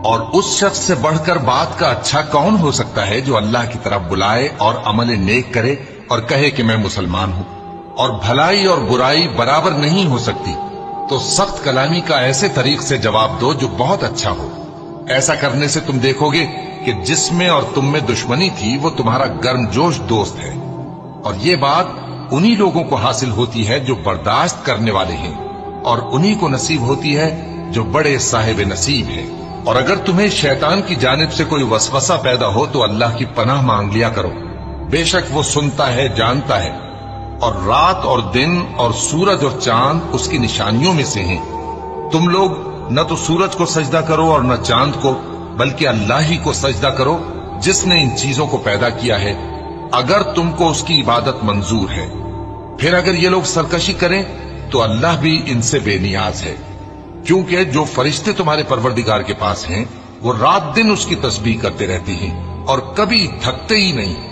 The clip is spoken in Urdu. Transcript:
اور اس شخص سے بڑھ کر بات کا اچھا کون ہو سکتا ہے جو اللہ کی طرف بلائے اور عمل نیک کرے اور کہے کہ میں مسلمان ہوں؟ اور بھلائی اور برائی برابر نہیں ہو سکتی، تو سخت کلامی کا ایسے طریق سے جواب دو جو بہت اچھا ہو۔ ایسا کرنے سے تم دیکھو گے کہ جس میں اور تم میں دشمنی تھی وہ تمہارا گرم جوش دوست ہے، اور یہ بات انہی لوگوں کو حاصل ہوتی ہے جو برداشت کرنے والے ہیں، اور انہی کو نصیب ہوتی ہے جو بڑے صاحب نصیب ہیں۔ اور اگر تمہیں شیطان کی جانب سے کوئی وسوسہ پیدا ہو تو اللہ کی پناہ مانگ لیا کرو، بے شک وہ سنتا ہے، جانتا ہے۔ اور رات اور دن اور سورج اور چاند اس کی نشانیوں میں سے ہیں۔ تم لوگ نہ تو سورج کو سجدہ کرو اور نہ چاند کو، بلکہ اللہ ہی کو سجدہ کرو جس نے ان چیزوں کو پیدا کیا ہے، اگر تم کو اس کی عبادت منظور ہے۔ پھر اگر یہ لوگ سرکشی کریں تو اللہ بھی ان سے بے نیاز ہے، کیونکہ جو فرشتے تمہارے پروردگار کے پاس ہیں وہ رات دن اس کی تسبیح کرتے رہتے ہیں اور کبھی تھکتے ہی نہیں۔